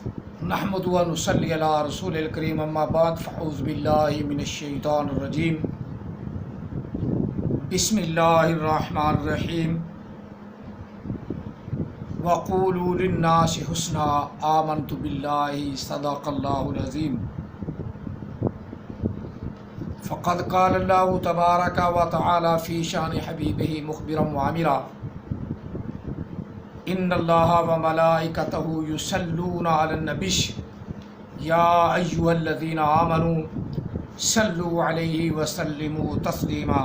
نحمد و نصلی علی رسول الکریم اما بعد فاعوذ باللہ من الشیطان الرجیم بسم اللہ الرحمن الرحیم وقولوا للناس حسنا آمنت باللہ صدق اللہ العظیم فقد قال اللہ تبارک و تعالی فی شان حبیبہ مخبرا وعامرا ان اللہ و ملائکتہ یصلون علی النبی یا ایھا الذین آمنوا صلوا علیہ وسلموا تسلیما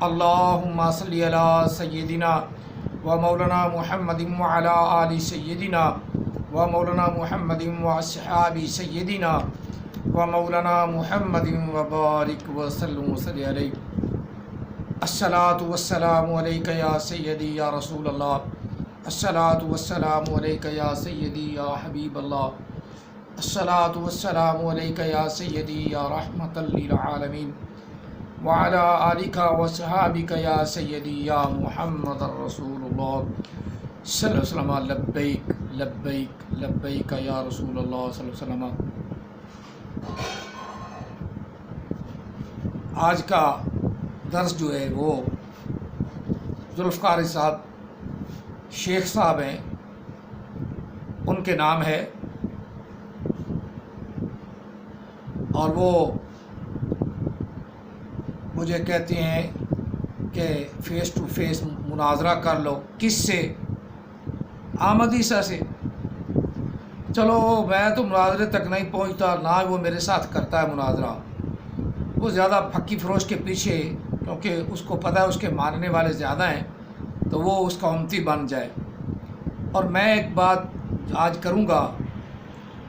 اللہم صلی علی سیدنا و مولانا محمد وعلی آل سیدنا و مولانا محمد واصحاب سیدنا و مولانا محمد وبارک وسلم وصلی علیہ الصلاۃ والسلام علیک یا سیدی یا رسول اللہ الصلاۃ والسلام علیک یا سیدی یا حبیب اللہ الصلاۃ والسلام علیک یا سیدی یا رحمۃ للعالمین وعلی آلک وصحابک یا سیدی یا محمد رسول اللہ صلی اللہ علیہ وسلم لبیک لبیک لبیک یا رسول اللہ صلی اللہ علیہ وسلم۔ آج کا درس جو ہے وہ ذوالفقار صاحب شیخ صاحب ہیں، ان کے نام ہے، اور وہ مجھے کہتے ہیں کہ فیس ٹو فیس مناظرہ کر لو۔ کس سے؟ احمد عیسیٰ سے۔ چلو میں تو مناظرے تک نہیں پہنچتا، نہ وہ میرے ساتھ کرتا ہے مناظرہ، وہ زیادہ پھکی فروش کے پیچھے، کیونکہ اس کو پتہ ہے اس کے ماننے والے زیادہ ہیں تو وہ اس کا امتی بن جائے۔ اور میں ایک بات آج کروں گا،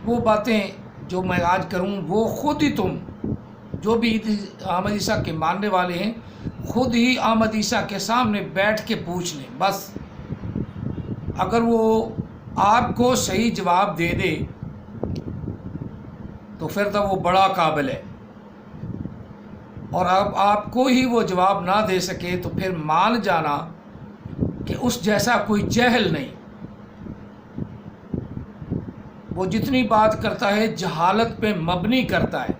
وہ باتیں جو میں آج کروں وہ خود ہی تم جو بھی احمد عیسیٰ کے ماننے والے ہیں خود ہی احمد عیسیٰ کے سامنے بیٹھ کے پوچھ لیں۔ بس اگر وہ آپ کو صحیح جواب دے دے تو پھر تو وہ بڑا قابل ہے، اور اب آپ کو ہی وہ جواب نہ دے سکے تو پھر مان جانا کہ اس جیسا کوئی جاہل نہیں۔ وہ جتنی بات کرتا ہے جہالت پہ مبنی کرتا ہے،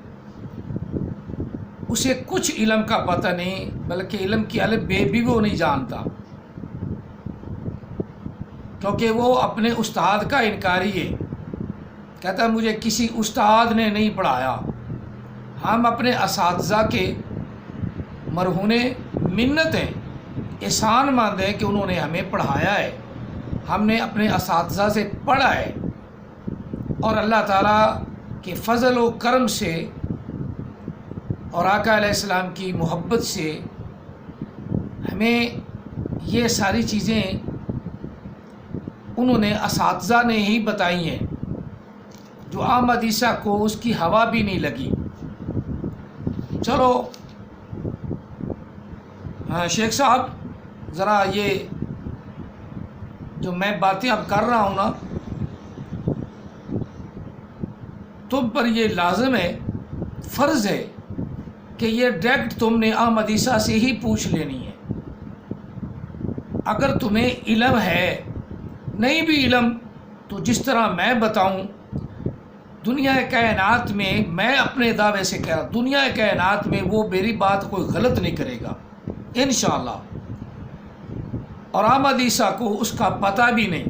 اسے کچھ علم کا پتہ نہیں، بلکہ علم کی الف بے بھی وہ نہیں جانتا، کیونکہ وہ اپنے استاد کا انکاری ہے۔ کہتا ہے مجھے کسی استاد نے نہیں پڑھایا۔ ہم اپنے اساتذہ کے مرہون منت ہیں، احسان مند ہیں کہ انہوں نے ہمیں پڑھایا ہے، ہم نے اپنے اساتذہ سے پڑھا ہے، اور اللہ تعالیٰ کے فضل و کرم سے اور آقا علیہ السلام کی محبت سے ہمیں یہ ساری چیزیں انہوں نے اساتذہ نے ہی بتائی ہیں، جو احمد عیسیٰ کو اس کی ہوا بھی نہیں لگی۔ چلو شیخ صاحب، ذرا یہ جو میں باتیں اب کر رہا ہوں نا، تم پر یہ لازم ہے، فرض ہے کہ یہ ڈائریکٹ تم نے احمد عیسیٰ سے ہی پوچھ لینی ہے۔ اگر تمہیں علم ہے، نہیں بھی علم تو جس طرح میں بتاؤں، دنیا کائنات میں اپنے دعوے سے کہہ رہا ہوں، دنیا کائنات میں وہ میری بات کوئی غلط نہیں کرے گا انشاءاللہ، اور احمد عیسیٰ کو اس کا پتہ بھی نہیں۔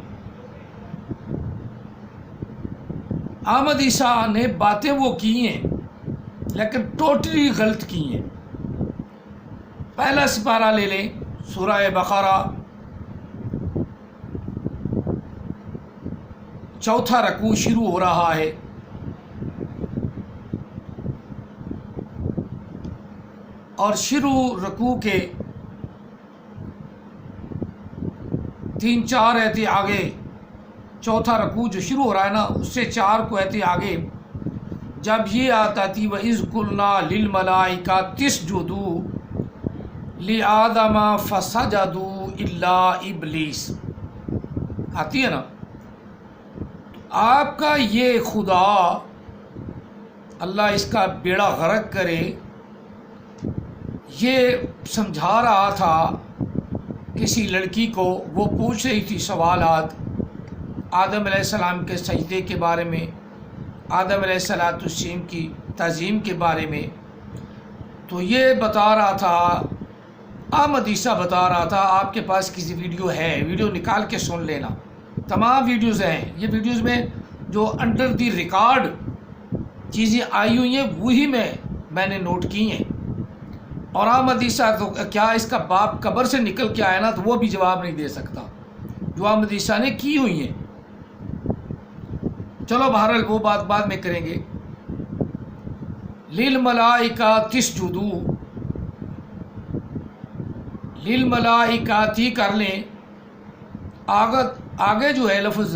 احمد عیسیٰ نے باتیں وہ کی ہیں لیکن ٹوٹلی غلط کی ہیں۔ پہلا سپارہ لے لیں، سورہ بقرہ، چوتھا رکوع شروع ہو رہا ہے، اور شروع رکوع کے 3-4 ایتے آگے، چوتھا رکوع جو شروع ہو رہا ہے نا، اس سے 4 کو ایتے آگے جب یہ آتا تھی وَإِذْ قُلْنَا لِلْمَلَائِكَةِ اسْجُدُوا لِآدَمَ فَسَجَدُوا إِلَّا إِبْلِيسَ آتی ہے نا، آپ کا یہ خدا، اللہ اس کا بیڑا غرق کرے، یہ سمجھا رہا تھا کسی لڑکی کو، وہ پوچھ رہی تھی سوالات، آدم علیہ السلام کے سجدے کے بارے میں، آدم علیہ السلام کی تعظیم کے بارے میں، تو یہ بتا رہا تھا، احمد عیسیٰ بتا رہا تھا، آپ کے پاس کسی ویڈیو ہے، ویڈیو نکال کے سن لینا، تمام ویڈیوز ہیں، یہ ویڈیوز میں جو انڈر دی ریکارڈ چیزیں آئی ہوئی ہیں وہی میں نے نوٹ کی ہیں۔ اور احمد عیسیٰ تو کیا اس کا باپ قبر سے نکل کے آیا نا، تو وہ بھی جواب نہیں دے سکتا جو احمد عیسیٰ نے کی ہوئی ہیں۔ چلو بہرحال وہ بات بعد میں کریں گے۔ للملائکۃ اسجدوا، للملائکۃ کر لیں، آگے جو ہے لفظ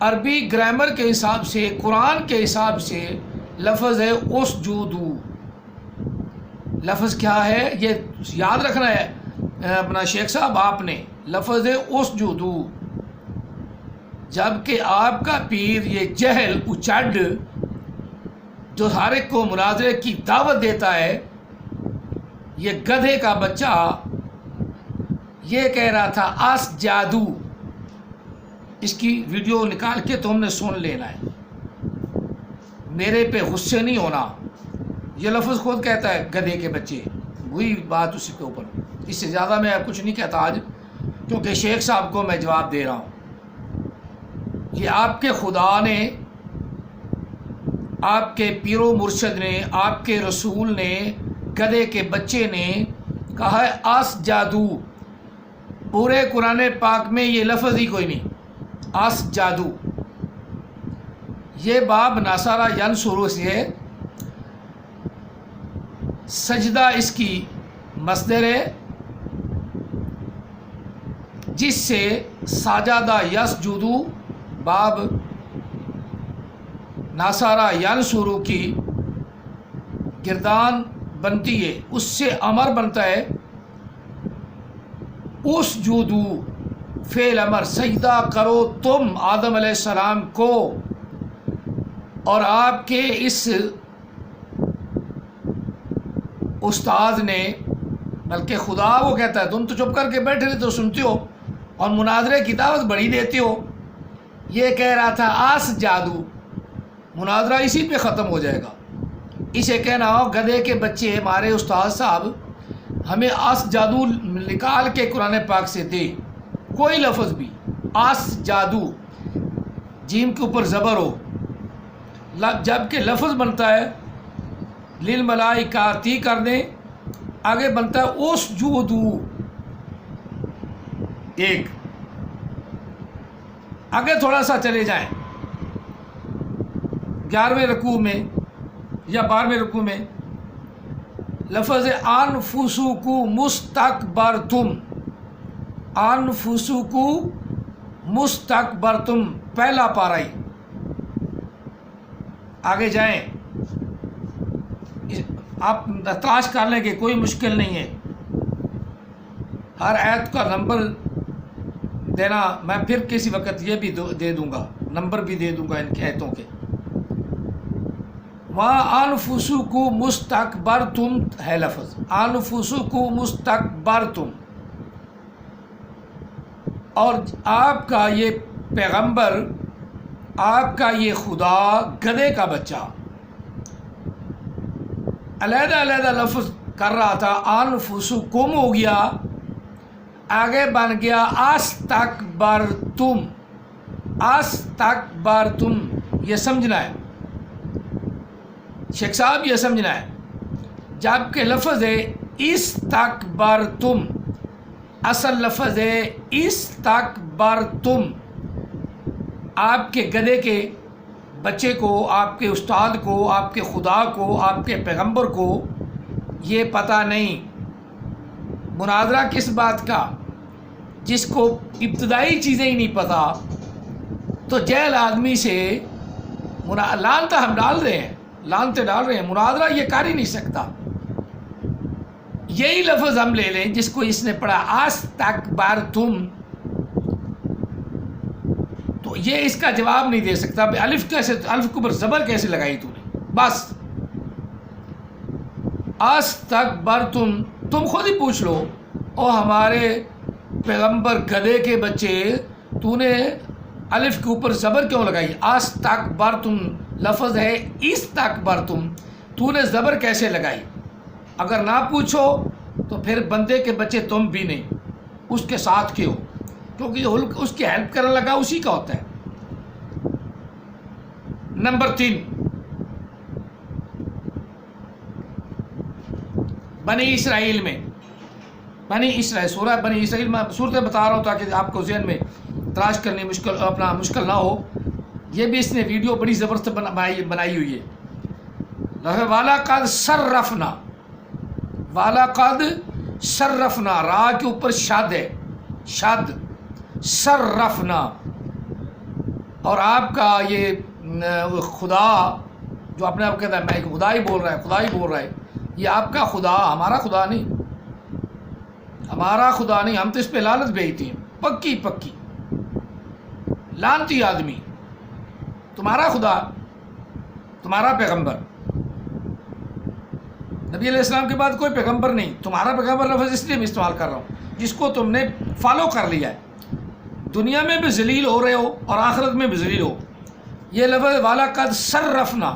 عربی گرامر کے حساب سے، قرآن کے حساب سے لفظ ہے اسجدوا۔ لفظ کیا ہے یہ یاد رکھنا ہے اپنا شیخ صاحب آپ نے، لفظ ہے اسجدوا۔ جبکہ آپ کا پیر یہ جہل اچڈ جو ہر ایک کو مناظرے کی دعوت دیتا ہے، یہ گدھے کا بچہ یہ کہہ رہا تھا اسجدوا۔ اس کی ویڈیو نکال کے تو ہم نے سن لینا ہے، میرے پہ غصے نہیں ہونا، یہ لفظ خود کہتا ہے گدھے کے بچے، وہی بات اسی کے اوپر، اس سے زیادہ میں کچھ نہیں کہتا آج، کیونکہ شیخ صاحب کو میں جواب دے رہا ہوں۔ یہ آپ کے خدا نے، آپ کے پیر و مرشد نے، آپ کے رسول نے، گدھے کے بچے نے کہا ہے اسجدوا۔ پورے قرآن پاک میں یہ لفظ ہی کوئی نہیں، اسجدوا۔ یہ باب ناصرہ ینصروا سے ہے، سجدہ اس کی مصدر ہے، جس سے ساجدہ یسجدو باب ناصرہ ینصروا کی گردان بنتی ہے، اس سے امر بنتا ہے اسجدو، فعل امر، سجدہ کرو تم آدم علیہ السلام کو۔ اور آپ کے اس استاد نے، بلکہ خدا وہ کہتا ہے تم تو چپ کر کے بیٹھے رہتے ہو، سنتے ہو اور مناظرے کی دعوت بڑی دیتے ہو، یہ کہہ رہا تھا اسجدوا، مناظرہ اسی پہ ختم ہو جائے گا۔ اسے کہنا ہو گدھے کے بچے ہمارے استاد صاحب ہمیں اسجدوا نکال کے قرآن پاک سے دے، کوئی لفظ بھی اسجدوا، جیم کے اوپر زبر ہو، جبکہ لفظ بنتا ہے للملائکۃ کر دیں، آگے بنتا ہے اسجدوا۔ ایک آگے تھوڑا سا چلے جائیں، 11ویں رکوع میں یا 12ویں رکوع میں لفظ انفسکم مستکبرتم، انفسکم مستکبرتم، پہلا پارہ ہی، آگے جائیں، آپ تلاش کر لیں کہ کوئی مشکل نہیں ہے، ہر آیت کا نمبر دینا میں پھر کسی وقت یہ بھی دے دوں گا، نمبر بھی دے دوں گا ان کی آیتوں کے۔ وہاں انفسکم مستکبرتم ہے لفظ، انفسکم مستکبرتم، اور آپ کا یہ پیغمبر، آپ کا یہ خدا گدھے کا بچہ علیحدہ علیحدہ لفظ کر رہا تھا، انفسکم ہو گیا، آگے بن گیا استکبرتم، استکبرتم، یہ سمجھنا ہے شیخ صاحب، یہ سمجھنا ہے، جبکہ لفظ ہے استکبرتم، اصل لفظ ہے استکبرتم، آپ کے گدھے کے بچے کو، آپ کے استاد کو، آپ کے خدا کو، آپ کے پیغمبر کو یہ پتہ نہیں، مناظرہ کس بات کا، جس کو ابتدائی چیزیں ہی نہیں پتہ، تو جہل آدمی سے لعنت ہم ڈال رہے ہیں، لعنتیں ڈال رہے ہیں، مناظرہ یہ کر ہی نہیں سکتا۔ یہی لفظ ہم لے لیں جس کو اس نے پڑھا استکبرتم، تو یہ اس کا جواب نہیں دے سکتا، الف کیسے، الف کے اوپر زبر کیسے لگائی تو نے، بس استکبرتم، تم خود ہی پوچھ لو، او ہمارے پیغمبر گدھے کے بچے تو نے الف کے اوپر زبر کیوں لگائی؟ استکبرتم لفظ ہے استکبرتم، تو نے زبر کیسے لگائی؟ اگر نہ پوچھو تو پھر بندے کے بچے تم بھی نہیں، اس کے ساتھ کے ہو، کیونکہ اس کی ہیلپ کرنے لگا اسی کا ہوتا ہے۔ نمبر 3، بنی اسرائیل میں، بنی اسرائیل سورہ بنی اسرائیل میں صورتیں بتا رہا ہوں تاکہ آپ کو ذہن میں تلاش کرنی مشکل نہ ہو۔ یہ بھی اس نے ویڈیو بڑی زبردست بنائی ہوئی ہے۔ وَلَقَدْ صَرَّفْنَا، وَلَقَدْ صَرَّفْنَا، را کے اوپر شد ہے، شد، صرفنا، اور آپ کا یہ خدا جو اپنے آپ کہتا ہے میں خدا ہی بول رہا ہے، خدا ہی بول رہا ہے، یہ آپ کا خدا، ہمارا خدا نہیں، ہمارا خدا نہیں، ہم تو اس پہ لعنت بھیجتے ہیں، پکی پکی لعنتی آدمی، تمہارا خدا، تمہارا پیغمبر، نبی علیہ السلام کے بعد کوئی پیغمبر نہیں، تمہارا پیغمبر لفظ اس لیے میں استعمال کر رہا ہوں جس کو تم نے فالو کر لیا ہے، دنیا میں بھی ذلیل ہو رہے ہو اور آخرت میں بھی ذلیل ہو۔ یہ لفظ وَلَقَدْ صَرَّفْنَا،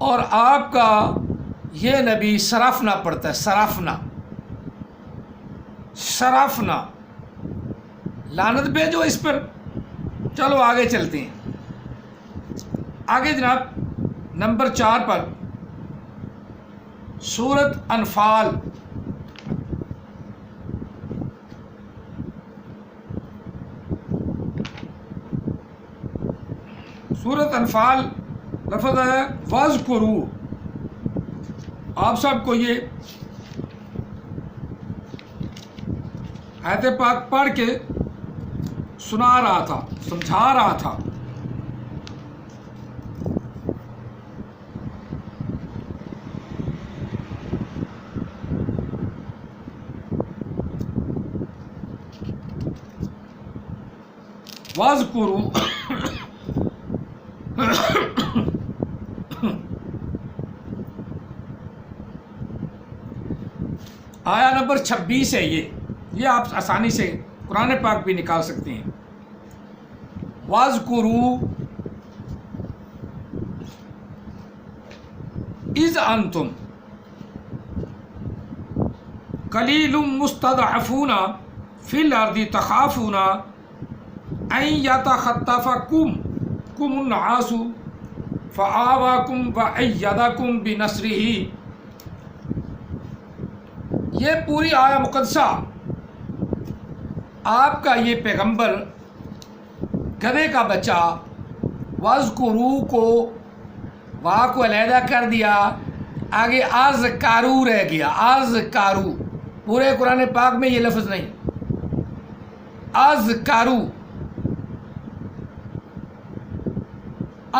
اور آپ کا یہ نبی صرفنا پڑتا ہے، صرفنا، صرفنا، لعنت بھیجو اس پر۔ چلو آگے چلتے ہیں، آگے جناب نمبر 4 پر سورۃ انفال، سورۃ انفال لفظ ہے وَاذْكُرُوا، آپ سب کو یہ آیت پاک پڑھ کے سنا رہا تھا، سمجھا رہا تھا۔ وَاذْكُرُوا، آیا نمبر 26 ہے یہ آپ آسانی سے قرآن پاک بھی نکال سکتے ہیں۔ وَاذْكُرُوا اِذْ أَنْتُمْ قَلِيلٌ مُسْتَضْعَفُونَ فِي الْأَرْضِ تَخَافُونَ أَنْ يَتَخَطَّفَكُمُ النَّاسُ فَآوَاكُمْ وَأَيَّدَكُمْ بِنَصْرِهِ۔ یہ پوری آیہ مقدسہ آپ کا یہ پیغمبر گدھے کا بچہ وَاذْكُرُوا کو واہ کو علیحدہ کر دیا، آگے اذکارو رہ گیا، اذکارو، پورے قرآن پاک میں یہ لفظ نہیں، اذکارو،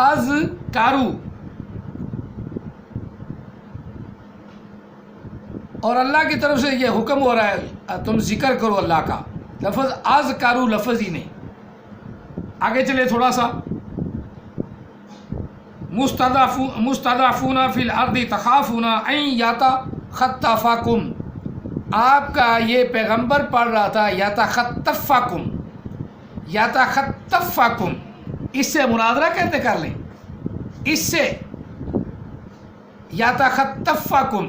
اذکارو، اور اللہ کی طرف سے یہ حکم ہو رہا ہے تم ذکر کرو اللہ کا، لفظ اذکارو لفظ ہی نہیں۔ آگے چلے تھوڑا سا، مستضعفون فی الارض تخافون ان یتخطفکم، آپ کا یہ پیغمبر پڑھ رہا تھا یتخطفکم، یتخطفکم، اس سے مناظرہ کہتے کر لیں، اس سے یتخطفکم،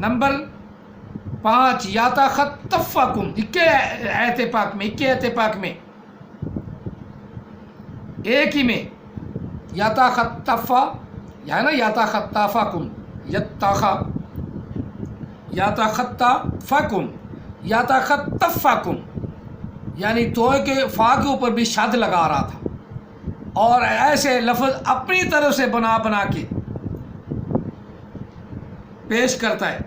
نمبر 5 یتخطفکم، 21 آیت پاک میں، 21 آیت پاک میں ایک ہی میں یتخطف، یا نا یتخطفکم، یتخطفکم، یتخطفکم، یعنی تو کے فا کے اوپر بھی شد لگا رہا تھا اور ایسے لفظ اپنی طرف سے بنا بنا کے پیش کرتا ہے۔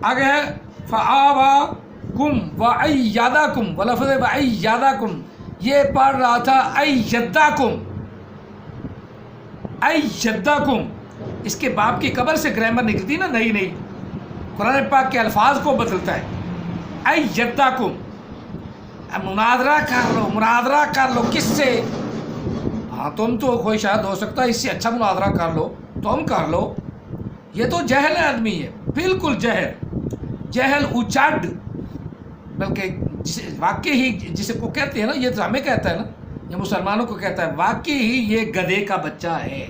آگے ہے فآواکم وأیدکم، ولفظ وأیدکم یہ پڑھ رہا تھا ایدکم، ایدکم، اس کے باپ کی قبر سے گرامر نکلتی نا، نہیں قرآن پاک کے الفاظ کو بدلتا ہے، ایدکم، مناظرہ کر لو، مناظرہ کر لو، کس سے؟ ہاں تم تو کوئی شاید ہو سکتا ہے اس سے اچھا مناظرہ کر لو، تم کر لو، یہ تو جہل آدمی ہے، بالکل جہل اچاڈ، بلکہ واقعی ہی جسے کو کہتے ہیں نا، یہ تو ہمیں کہتا ہے نا، یہ مسلمانوں کو کہتا ہے، واقعی ہی یہ گدھے کا بچہ ہے۔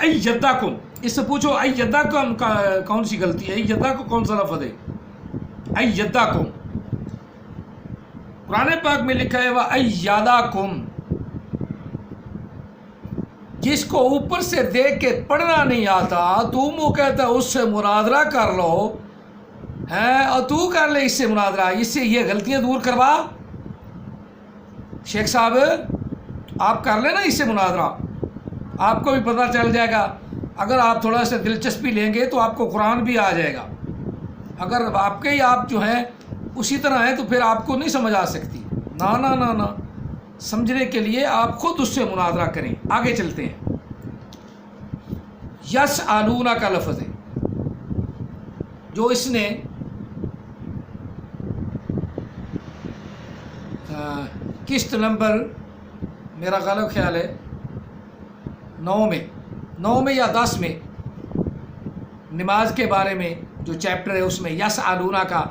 ایداکم، اس سے پوچھو ایداکم کون سی غلطی ہے، ایداکم کون سا لفظ ہے؟ ایداکم قرآن پاک میں لکھا ہے وَأَيَّدَكُمْ، جس کو اوپر سے دیکھ کے پڑھنا نہیں آتا تم وہ کہتا ہے اس سے مناظرہ کر لو، ہیں اور تو کر لے اس سے مناظرہ، اس سے یہ غلطیاں دور کروا۔ شیخ صاحب آپ کر لیں نا اس سے مناظرہ، آپ کو بھی پتہ چل جائے گا۔ اگر آپ تھوڑا سا دلچسپی لیں گے تو آپ کو قرآن بھی آ جائے گا۔ اگر آپ کے ہی آپ جو ہیں اسی طرح ہیں تو پھر آپ کو نہیں سمجھ آ سکتی۔ نا نا نا نا، سمجھنے کے لیے آپ خود اس سے مناظرہ کریں۔ آگے چلتے ہیں۔ یسألون کا لفظ ہے جو اس نے قسط نمبر میرا غلط خیال ہے 9 میں یا 10 میں نماز کے بارے میں جو چیپٹر ہے اس میں یسألون کا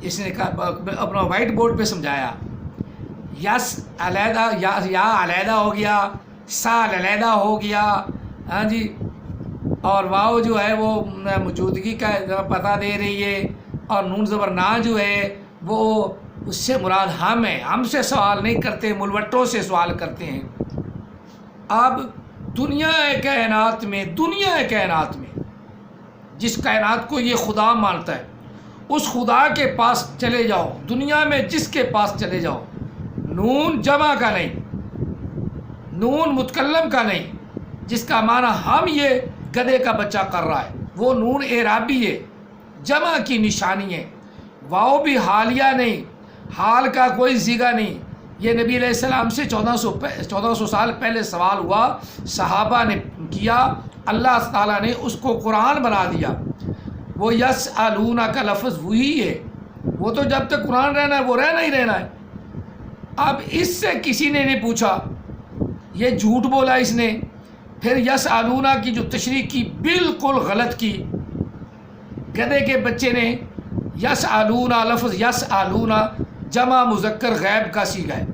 اس نے اپنا وائٹ بورڈ پہ سمجھایا۔ یس علیحدہ، یا علیحدہ ہو گیا، سا علیحدہ ہو گیا، ہاں جی، اور واؤ جو ہے وہ موجودگی کا پتہ دے رہی ہے، اور نون زبر نا جو ہے وہ اس سے مراد ہم ہیں، ہم سے سوال نہیں کرتے، ملوٹوں سے سوال کرتے ہیں۔ اب دنیا کائنات میں جس کائنات کو یہ خدا مانتا ہے اس خدا کے پاس چلے جاؤ، دنیا میں جس کے پاس چلے جاؤ، نون جمع کا نہیں، نون متکلم کا نہیں، جس کا معنی ہم یہ گدھے کا بچہ کر رہا ہے، وہ نون اعرابی ہے، جمع کی نشانی ہے۔ واؤ بھی حالیہ نہیں، حال کا کوئی صیغہ نہیں۔ یہ نبی علیہ السلام سے 1400 سال پہلے سوال ہوا، صحابہ نے کیا، اللہ تعالیٰ نے اس کو قرآن بنا دیا۔ وہ یسألون کا لفظ وہی ہے، وہ تو جب تک قرآن رہنا ہے وہ رہنا ہی رہنا ہے۔ اب اس سے کسی نے نہیں پوچھا، یہ جھوٹ بولا اس نے، پھر یسألون کی جو تشریح کی بالکل غلط کی۔ گدھے کے بچے نے یسألون لفظ یسألون جمع مذکر غیب کا صیغہ ہے،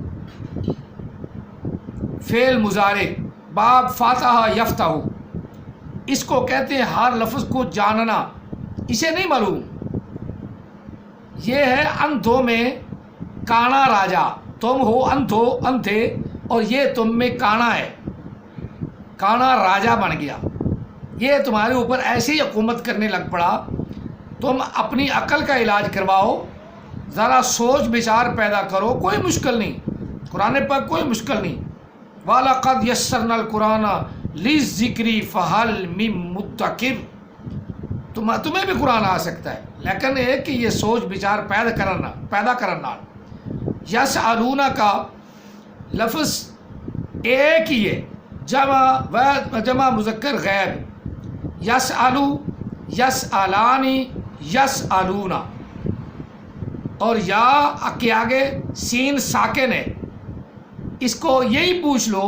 فعل مضارع، باب فاتح یفتح، اس کو کہتے ہیں ہر لفظ کو جاننا۔ اسے نہیں معلوم، یہ ہے اندھوں میں کانا راجا، تم ہو اندھے اور یہ تم میں کانا ہے، کانا راجا بن گیا، یہ تمہارے اوپر ایسے ہی حکومت کرنے لگ پڑا۔ تم اپنی عقل کا علاج کرواؤ، ذرا سوچ بچار پیدا کرو، کوئی مشکل نہیں، قرآن پاک کوئی مشکل نہیں۔ وَلَقَدْ يَسَّرْنَا الْقُرْآنَ لِلذِّكْرِ فَهَلْ مِن مُدَّكِرٍ، تمہیں بھی قرآن آ سکتا ہے، لیکن ایک کہ یہ سوچ بچار پیدا کرنا۔ یسألون کا لفظ ایک ہی ہے، جمع مذکر غیب، یسألو، یسألانی، یسألون، اور یا کے آگے سین ساکن ہے۔ اس کو یہی پوچھ لو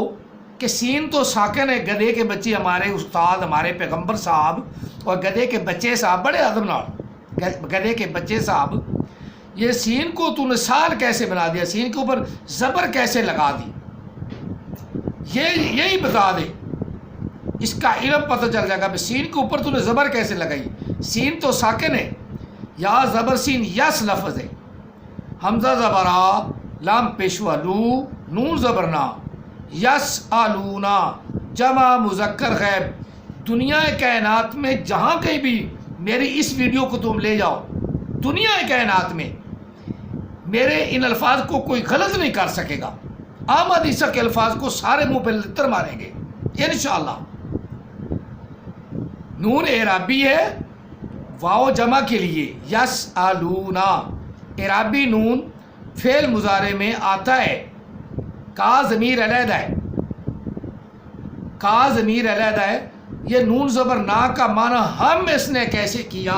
کہ سین تو ساکن ہے، گدھے کے بچے ہمارے استاد ہمارے پیغمبر صاحب اور گدھے کے بچے صاحب بڑے ادب نال، گدھے کے بچے صاحب یہ سین کو تو نے سال کیسے بنا دیا، سین کے اوپر زبر کیسے لگا دی، یہی بتا دے، اس کا علم پتہ چل جائے گا۔ سین کے اوپر تو نے زبر کیسے لگائی، سین تو ساکن ہے، یا زبر سین یس لفظ ہے، حمزہ زبر آ، لام پیشوا لو، نون زبر نا، یسألون جمع مذکر غیب۔ دنیا کائنات میں جہاں کہیں بھی میری اس ویڈیو کو تم لے جاؤ، دنیا کائنات میں میرے ان الفاظ کو کوئی غلط نہیں کر سکے گا۔ احمد عیسیٰ کے الفاظ کو سارے منہ پہ لتر ماریں گے انشاءاللہ۔ نون اعرابی ہے، واو جمع کے لیے، یسألون اعرابی نون فعل مضارع میں آتا ہے، کا ضمیر علیحدہ ہے، کا ضمیر علیحدہ ہے۔ یہ نون زبر نا کا معنی ہم اس نے کیسے کیا،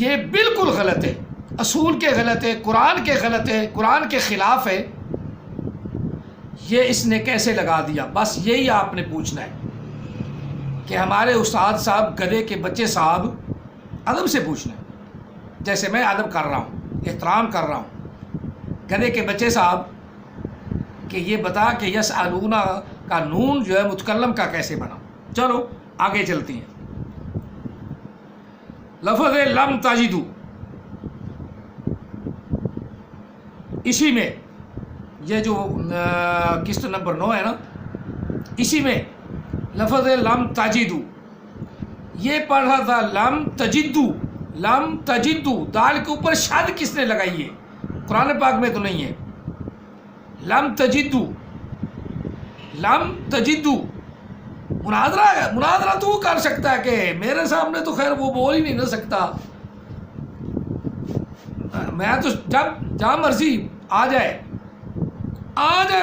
یہ بالکل غلط ہے، اصول کے غلط ہے، قرآن کے غلط ہے، قرآن کے خلاف ہے۔ یہ اس نے کیسے لگا دیا. بس یہی آپ نے پوچھنا ہے کہ ہمارے استاد صاحب گدھے کے بچے صاحب ادب سے پوچھنا ہے، جیسے میں ادب کر رہا ہوں، احترام کر رہا ہوں. گدھے کے بچے صاحب کہ یہ بتا کہ یسألون کا نون جو ہے متکلم کا کیسے بنا. چلو آگے چلتی ہیں. لفظ لم تجدو، اسی میں یہ جو قسط نمبر 9 ہے نا، اسی میں لفظ لم تجدو یہ پڑھ رہا تھا لم تجدو. لم تجدو دال کے اوپر شد کس نے لگائی ہے؟ قرآن پاک میں تو نہیں ہے. لم تجدو، لم تجدو مناظرہ تو کر سکتا ہے کہ میرے سامنے تو خیر وہ بول ہی نہیں نہ سکتا. میں تو جہاں مرضی آ جائے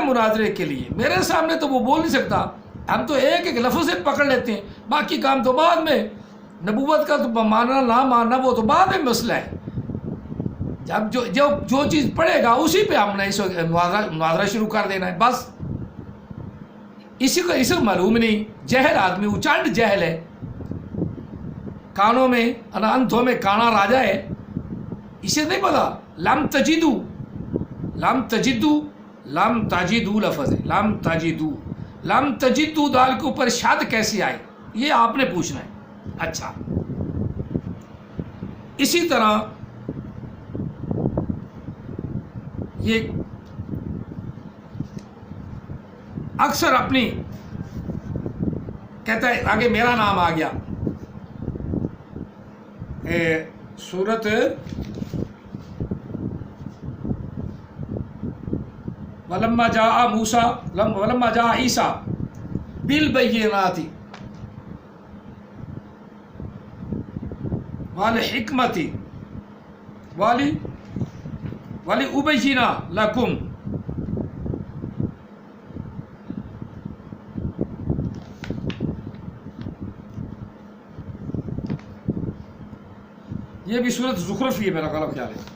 مناظرے کے لیے، میرے سامنے تو وہ بول نہیں سکتا. ہم تو ایک ایک لفظ سے پکڑ لیتے ہیں، باقی کام تو بعد میں. نبوت کا تو ماننا نہ ماننا وہ تو بعد میں مسئلہ ہے. جب جو چیز پڑھے گا اسی پہ ہم نے اس مناظرہ شروع کر دینا ہے. بس اسی کو معلوم نہیں. جہل آدمی، اچانڈ جہل ہے، کانوں میں انتھوں میں کانا راجا ہے، اسے نہیں پتا. لم تجدو، لم تجدو، لم تجدو لفظ ہے. لم تجدو، لم تجدو دال کے اوپر شاد کیسے آئے یہ آپ نے پوچھنا ہے. اچھا، اسی طرح یہ اکثر اپنی کہتا ہے آگے میرا نام آ گیا. سورت ولما جاء موسیٰ ولما جاء عیسیٰ بالبینات والحکمت ولأبین لکم. یہ بھی سورت زخرف ہی ہے میرا غلط خیال ہے.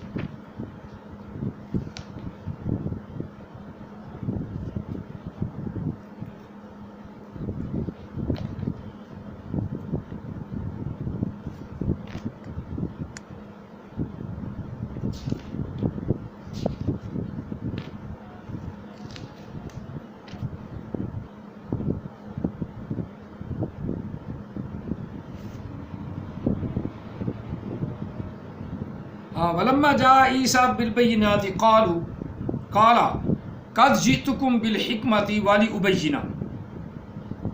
ولما جاء عیسیٰ بالبینات قال قد جئتکم بالحکمت ولأبین.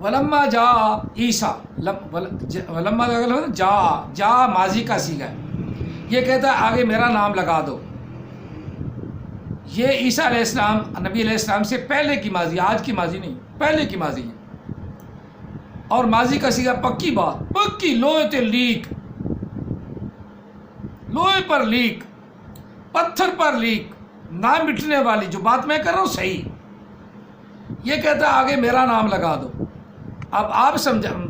ولما جاء عیسیٰ، ولما جاء ماضی کا صیغہ ہے. یہ کہتا ہے آگے میرا نام لگا دو. یہ عیسیٰ علیہ السلام نبی علیہ السلام سے پہلے کی ماضی، آج کی ماضی نہیں، پہلے کی ماضی ہے. اور ماضی کا صیغہ پکی بات، پکی لوہے تے لیک، لوہے پر لیک، پتھر پر لیک، نہ مٹنے والی جو بات میں کر رہا ہوں صحیح. یہ کہتا ہے آگے میرا نام لگا دو. اب آپ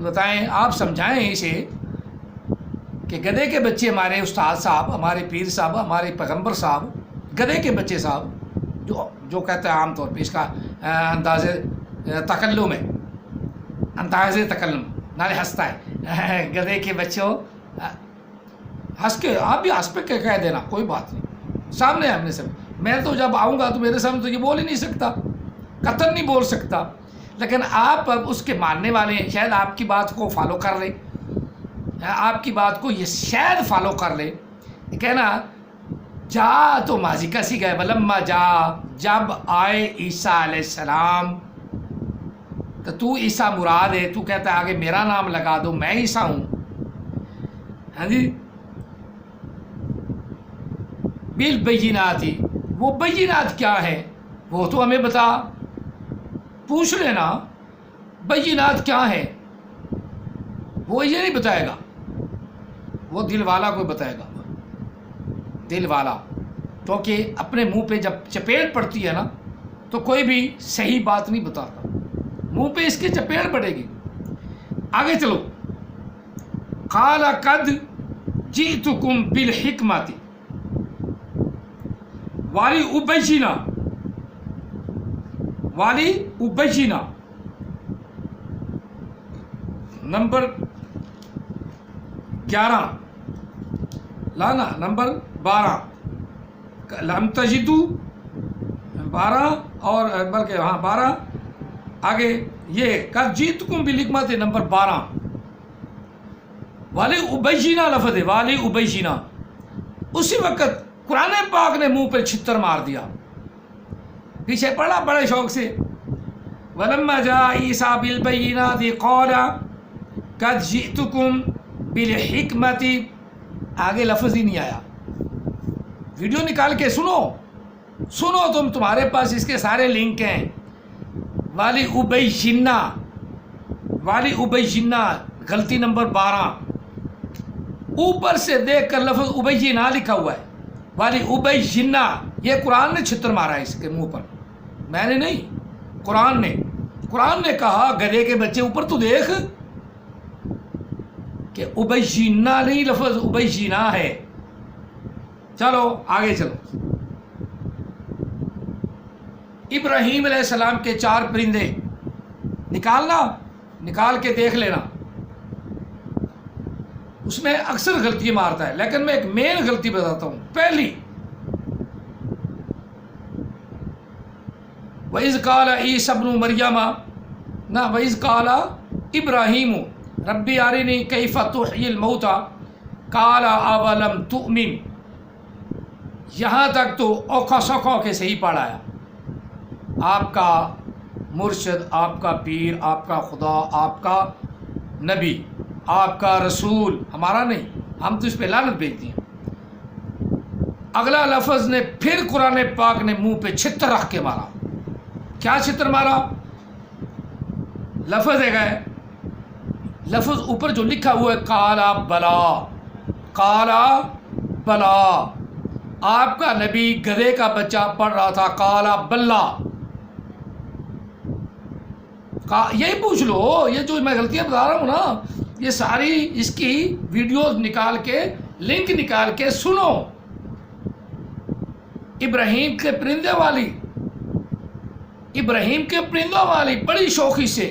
بتائیں، آپ سمجھائیں اسے کہ گدھے کے بچے ہمارے استاد صاحب، ہمارے پیر صاحب، ہمارے پیغمبر صاحب، گدھے کے بچے صاحب جو کہتا ہے عام طور پہ اس کا انداز تکلم ہے، انداز تکلم نالے ہنستا ہے. گدھے کے بچوں، ہنس کے آپ بھی ہنس پہ کہہ دینا، کوئی بات نہیں. سامنے ہم نے سب، میں تو جب آؤں گا تو میرے سامنے تو یہ بول ہی نہیں سکتا، قطعاً نہیں بول سکتا. لیکن آپ اس کے ماننے والے ہیں، شاید آپ کی بات کو فالو کر لیں، آپ کی بات کو یہ شاید فالو کر لے. کہنا جا تو ماضی کا سی گئے، ولما جا جب آئے عیسیٰ علیہ السلام، تو عیسیٰ مراد ہے. تو کہتا ہے آگے میرا نام لگا دو، میں عیسیٰ ہوں. ہاں جی، بالبینات، وہ بینات کیا ہے وہ تو ہمیں بتا، پوچھ لینا بینات کیا ہے. وہ یہ نہیں بتائے گا، وہ دل والا کوئی بتائے گا. دل والا کیونکہ اپنے منہ پہ جب چپیٹ پڑتی ہے نا تو کوئی بھی صحیح بات نہیں بتاتا، منہ پہ اس کی چپیٹ پڑے گی. آگے چلو. قال قد جئتکم بالحکمت ولأبین والی ابینا نمبر 11 لانا نمبر 12 لم تجدو 12 اور بلکہ ہاں 12 آگے یہ قد جئتکم بالحکمت نمبر 12 والی ابینا لفظ ہے والی ابینا. اسی وقت قرآن پاک نے منہ پہ چھتر مار دیا. پیچھے پڑھا بڑے شوق سے وَلَمَّا جَاءَ عِيسَىٰ بِالْبَيِّنَاتِ قَالَ قَدْ جِئْتُكُمْ بِالْحِکْمَةِ. آگے لفظ ہی نہیں آیا. ویڈیو نکال کے سنو تمہارے پاس اس کے سارے لنک ہیں. والی ابینا غلطی نمبر 12. اوپر سے دیکھ کر لفظ ابینا لکھا ہوا ہے. والی ابینا یہ قرآن نے چھتر مارا ہے اس کے منہ پر, میں نے نہیں. قرآن نے کہا گدھے کے بچے اوپر تو دیکھ کہ ابینا نہیں لفظ ابینا ہے. چلو آگے چلو. ابراہیم علیہ السلام کے 4 پرندے نکال کے دیکھ لینا. اس میں اکثر غلطی مارتا ہے, لیکن میں ایک مین غلطی بتاتا ہوں. پہلی وَإِذْ قَالَ عِيسَى ابْنُ مَرْيَمَ نہ وَإِذْ قَالَ إِبْرَاهِيمُ رَبِّ أَرِنِي كَيْفَ تُحْيِي الْمَوْتَى قَالَ أَوَلَمْ تُؤْمِنْ. یہاں تک تو اوکھا سوکھا کے صحیح پڑھا ہے. آپ کا مرشد, آپ کا پیر, آپ کا خدا, آپ کا نبی, آپ کا رسول, ہمارا نہیں, ہم تو اس پہ لعنت بھیجتے ہیں. اگلا لفظ نے پھر قرآن پاک نے منہ پہ چھتر رکھ کے مارا. کیا چھتر مارا؟ لفظ ہے لفظ اوپر جو لکھا ہوا ہے کالا بلا. آپ کا نبی گدھے کا بچہ پڑھ رہا تھا کالا بلا. یہی پوچھ لو, یہ جو میں غلطیاں بتا رہا ہوں نا, یہ ساری اس کی ویڈیوز نکال کے لنک نکال کے سنو. ابراہیم کے پرندوں والی بڑی شوخی سے.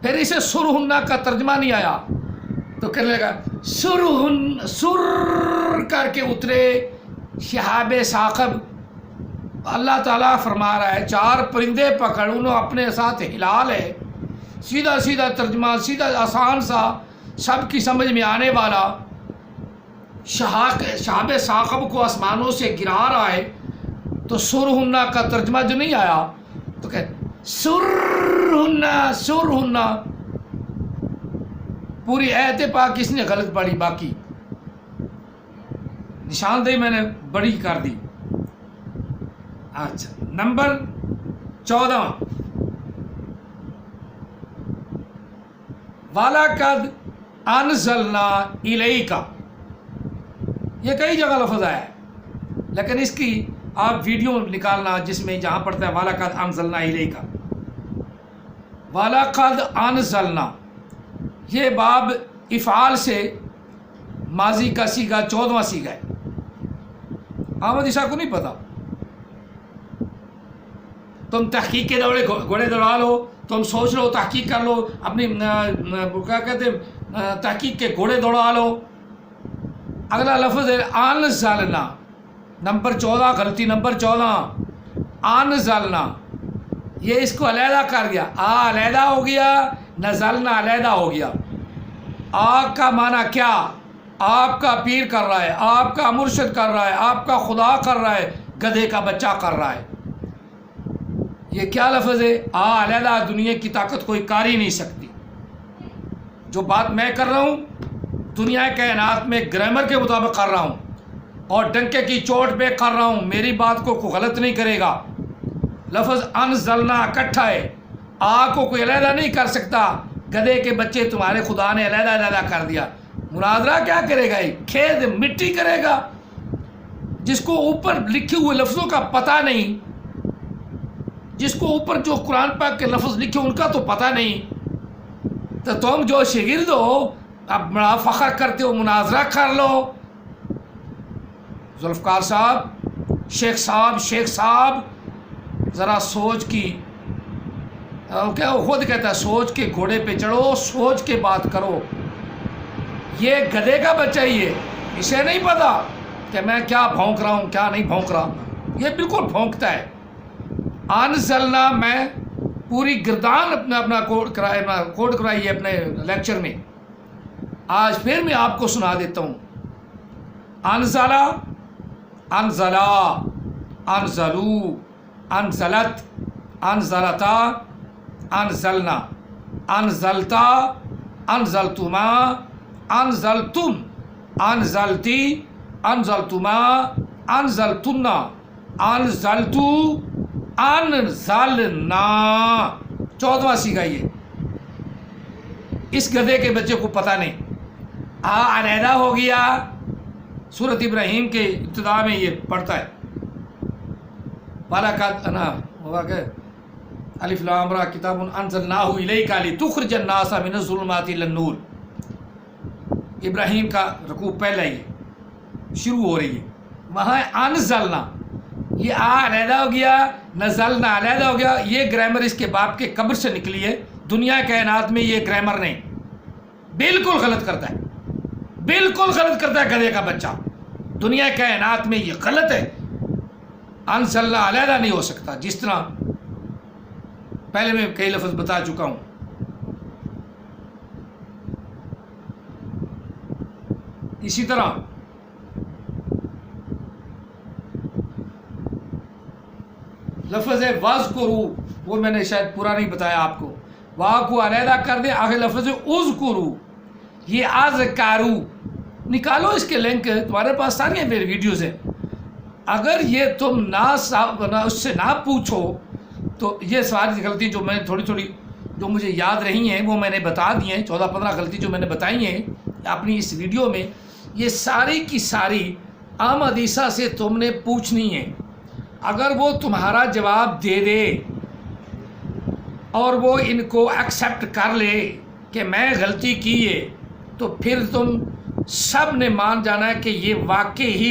پھر اسے سرہن کا ترجمہ نہیں آیا تو کہنے لگا سر کر کے اترے شہاب ثاقب. اللہ تعالیٰ فرما رہا ہے 4 پرندے پکڑ, انہوں اپنے ساتھ ہلال ہے. سیدھا ترجمہ, سیدھا آسان سا, سب کی سمجھ میں آنے والا. شہاب ثاقب کو آسمانوں سے گرا رہا ہے. تو سرہن کا ترجمہ جو نہیں آیا تو کہ سرہن. پوری آیت پاک کس نے غلط پڑھی, باقی نشاندہی میں نے بڑی کر دی. اچھا نمبر 14 وَلَقَدْ أَنزَلْنَا إِلَيْكَ. یہ کئی جگہ لفظ آیا ہے, لیکن اس کی آپ ویڈیو نکالنا جس میں جہاں پڑھتا ہے وَلَقَدْ أَنزَلْنَا إِلَيْكَ. وَلَقَدْ أَنزَلْنَا یہ باب افعال سے ماضی کا سیگا 14واں سیگا ہے. احمد عیسیٰ کو نہیں پتا. تم تحقیق کے گھوڑے دوڑا لو, تم سوچ لو, تحقیق کر لو, اپنی کیا کہتے ہیں تحقیق کے گھوڑے دوڑا لو. اگلا لفظ ہے انزلنا نمبر 14, غلطی نمبر 14. انزلنا یہ اس کو علیحدہ کر دیا, علیحدہ ہو گیا, نزلنا علیحدہ ہو گیا. آگ کا معنی کیا؟ آپ کا پیر کر رہا ہے, آپ کا مرشد کر رہا ہے, آپ کا خدا کر رہا ہے, گدھے کا بچہ کر رہا ہے. یہ کیا لفظ ہے؟ علیحدہ دنیا کی طاقت کوئی کر ہی نہیں سکتی. جو بات میں کر رہا ہوں دنیا کائنات میں گرامر کے مطابق کر رہا ہوں اور ڈنکے کی چوٹ پہ کر رہا ہوں. میری بات کو کوئی غلط نہیں کرے گا. لفظ انزلنا اکٹھا ہے, آگ کو کوئی علیحدہ نہیں کر سکتا. گدھے کے بچے تمہارے خدا نے علیحدہ کر دیا. مناظرہ کیا کرے گا؟ کھید مٹی کرے گا. جس کو اوپر لکھے ہوئے لفظوں کا پتہ نہیں, جس کو اوپر جو قرآن پاک کے لفظ لکھے ان کا تو پتہ نہیں, تو تم جو شاگرد ہو اب بڑا فخر کرتے ہو, مناظرہ کر لو. ذوالفقار صاحب, شیخ صاحب ذرا سوچ کی کیا وہ خود کہتا ہے سوچ کے گھوڑے پہ چڑھو، سوچ کے بات کرو. یہ گدھے کا بچہ ہی ہے، اسے نہیں پتا کہ میں کیا بھونک رہا ہوں کیا نہیں بھونک رہا. یہ بالکل بھونکتا ہے. انزلنا میں پوری گردان اپنا کوٹ کرائی ہے اپنے لیکچر میں. آج پھر میں آپ کو سنا دیتا ہوں. انزلا، انزلا، انزلو، انزلت، انزلتا، انزلنا، انزلتا، انزلتما، انزلتم، انزلتی، انزلتما، انزلتنا، انزلتو، انزلنا. 14واں سیکھا یہ. اس گدھے کے بچے کو پتہ نہیں. علیحدہ ہو گیا. سورۃ ابراہیم کے ابتدا میں یہ پڑھتا ہے. وَلَقَدْ ہوگا کہ الف لام را کتاب انزلناہ الیک لتخرج الناس من الظلمات الی النور. ابراہیم کا رکوع پہلا ہی شروع ہو رہی ہے. وہاں انزلنا یہ علیحدہ ہو گیا، نزلنا علیحدہ ہو گیا. یہ گرامر اس کے باپ کے قبر سے نکلی ہے. دنیا کائنات میں یہ گرامر نہیں. بالکل غلط کرتا ہے، بالکل غلط کرتا ہے گدھے کا بچہ. دنیا کائنات میں یہ غلط ہے. انزلنا علیحدہ نہیں ہو سکتا. جس طرح پہلے میں کئی لفظ بتا چکا ہوں. اسی طرح لفظ ہے واذکروا، وہ میں نے شاید پورا نہیں بتایا آپ کو. واہ کو علیحدہ کر دیں. آخر لفظ ہے اذکروا. یہ اذکارو نکالو اس کے لنک. تمہارے پاس ساری ویڈیوز ہیں. اگر یہ تم اس سے نہ پوچھو تو یہ ساری غلطی جو میں تھوڑی جو مجھے یاد رہی ہیں وہ میں نے بتا دی ہیں. 14-15 غلطی جو میں نے بتائی ہیں اپنی اس ویڈیو میں، یہ ساری کی ساری احمد عیسیٰ سے تم نے پوچھنی ہے. اگر وہ تمہارا جواب دے دے اور وہ ان کو ایکسیپٹ کر لے کہ میں غلطی کی ہے، تو پھر تم سب نے مان جانا ہے کہ یہ واقعی